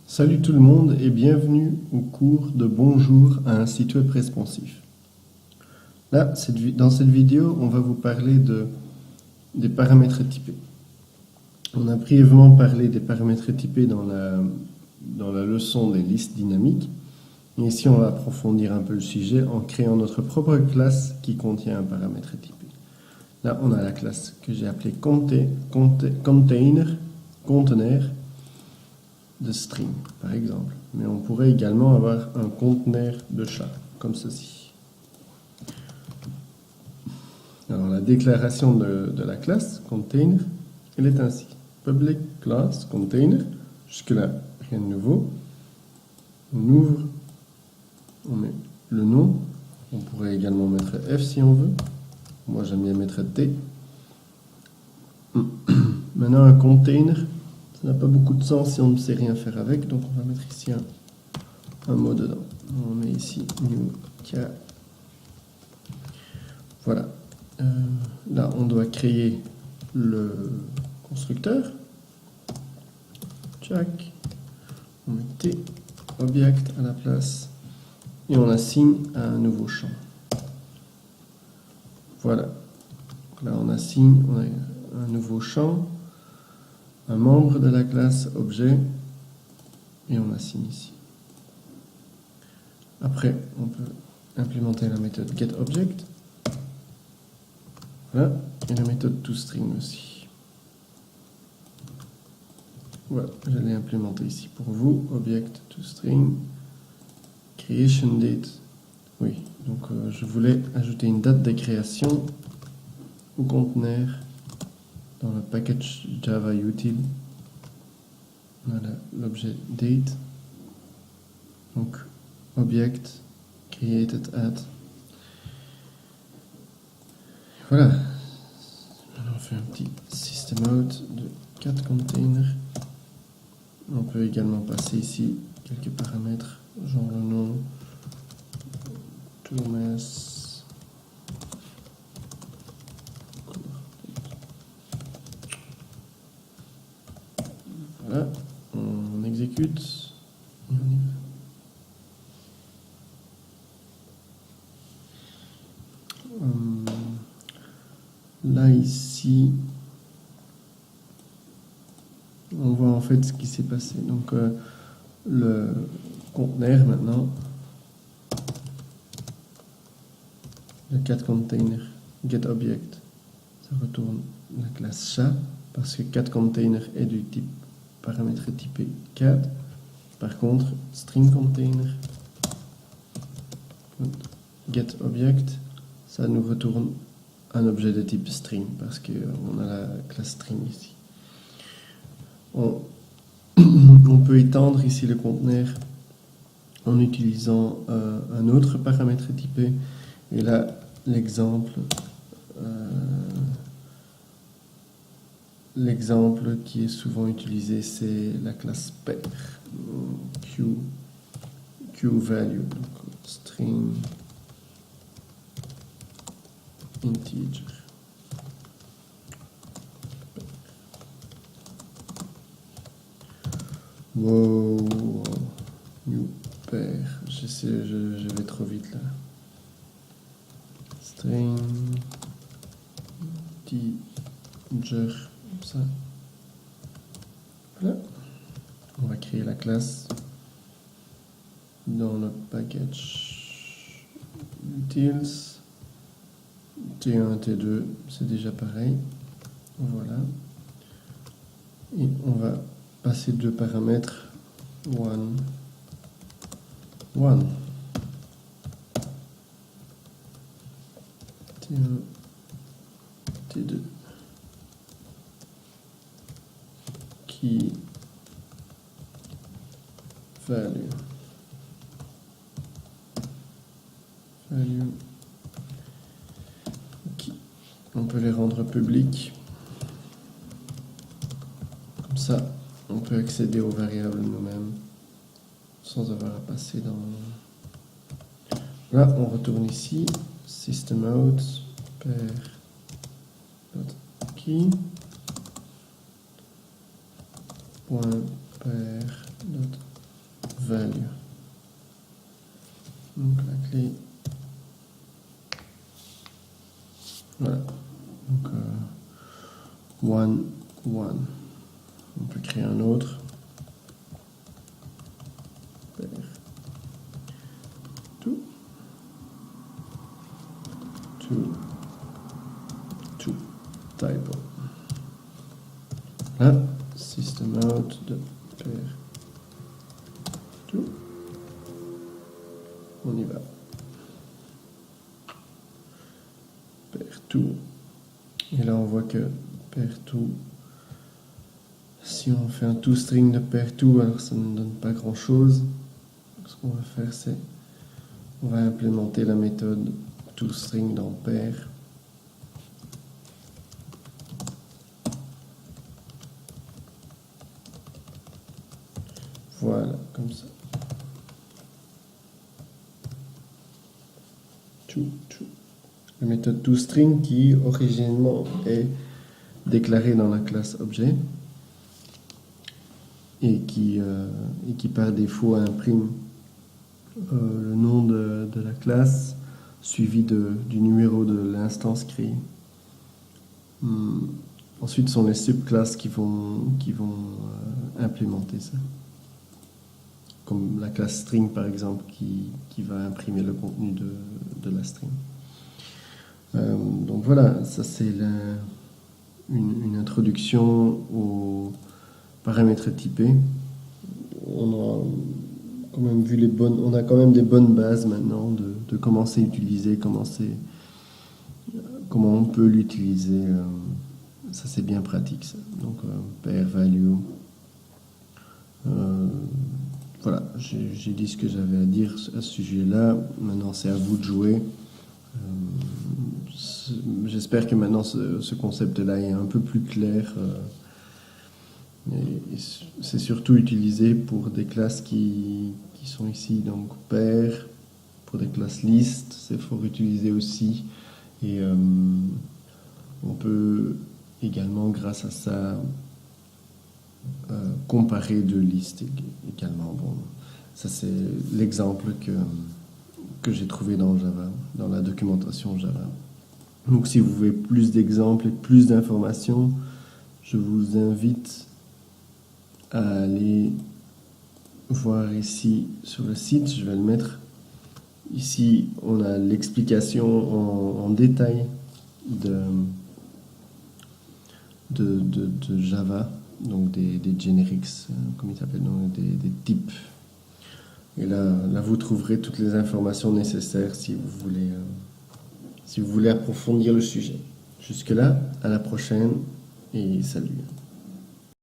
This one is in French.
Salut tout le monde et bienvenue au cours de Bonjour à un site web responsive. Là, dans cette vidéo, on va vous parler des paramètres typés. On a brièvement parlé des paramètres typés dans la leçon des listes dynamiques. Et ici, on va approfondir un peu le sujet en créant notre propre classe qui contient un paramètre typé. Là, on a la classe que j'ai appelée container de string, par exemple. Mais on pourrait également avoir un conteneur de chat, comme ceci. Alors, la déclaration de la classe container, elle est ainsi. Public class container, jusque-là, rien de nouveau. On ouvre, on met le nom. On pourrait également mettre F si on veut. Moi, j'aime bien mettre T. Maintenant, un container, ça n'a pas beaucoup de sens si on ne sait rien faire avec, donc on va mettre ici un mot dedans. On met ici new char. Voilà. Là, on doit créer le constructeur. Check. On met T, object à la place, et on assigne un nouveau champ. Voilà. Là, on assigne un nouveau champ, un membre de la classe objet, et on assigne ici. Après, on peut implémenter la méthode getObject. Voilà, et la méthode toString aussi. Voilà, je l'ai implémenté ici pour vous. Object toString, creation date. Oui, donc je voulais ajouter une date de création au conteneur dans le package Java util. Voilà l'objet date. Donc object created at. Voilà. On fait un petit system out de 4 containers. On peut également passer ici quelques paramètres, genre le nom, Thomas. Voilà, on exécute. Là, ici, on voit en fait ce qui s'est passé. Donc, le conteneur maintenant, le getContainer, getObject, ça retourne la classe chat parce que getContainer est du type paramètre typé cat. Par contre, stringContainer, getObject, ça nous retourne un objet de type string parce qu'on a la classe string ici. On peut étendre ici le conteneur en utilisant un autre paramètre typé. Et là, l'exemple qui est souvent utilisé, c'est la classe pair, qValue, donc string integer. Wow, new pair, je vais trop vite là. String integer, comme ça. Voilà. On va créer la classe dans le package utils. T1, T2, c'est déjà pareil. Voilà. Et on va passer deux paramètres. One. T1, T2. Key value. On peut les rendre publics. Comme ça, on peut accéder aux variables nous-mêmes sans avoir à passer dans... Là, on retourne ici. System out pair.key .pair value. Donc la clé. Voilà. Donc one, one. On peut créer un autre. Pair. Two. Two. Two. Typo. Là, system out de pair. Two. On y va. Pair two. Et là, on voit que pair two. Si on fait un toString de pair two, alors ça ne donne pas grand chose. Ce qu'on va faire, c'est on va implémenter la méthode toString dans pair. Voilà, comme ça. La méthode toString qui originellement est déclarée dans la classe objet et qui par défaut imprime le nom de la classe suivi du numéro de l'instance créée. Ensuite, ce sont les subclasses qui vont implémenter ça. Comme la classe string par exemple qui va imprimer le contenu de la string. Donc voilà, ça c'est une introduction aux paramètres typés. On a quand même vu on a quand même des bonnes bases maintenant de comment c'est utilisé, comment on peut l'utiliser. Ça c'est bien pratique ça. Donc pair value. Voilà, j'ai dit ce que j'avais à dire à ce sujet-là. Maintenant, c'est à vous de jouer. J'espère que maintenant, ce concept-là est un peu plus clair. Et c'est surtout utilisé pour des classes qui sont ici, donc pair, pour des classes list, c'est fort utilisé aussi. Et on peut également, grâce à ça, comparer deux listes également. Bon, ça c'est l'exemple que j'ai trouvé dans Java, dans la documentation Java. Donc si vous voulez plus d'exemples et plus d'informations, je vous invite à aller voir ici sur le site. Je vais le mettre ici. On a l'explication en détail de Java, donc des generics, comme ils s'appellent, donc des types. Et là, vous trouverez toutes les informations nécessaires si vous voulez approfondir le sujet. Jusque-là, à la prochaine et salut.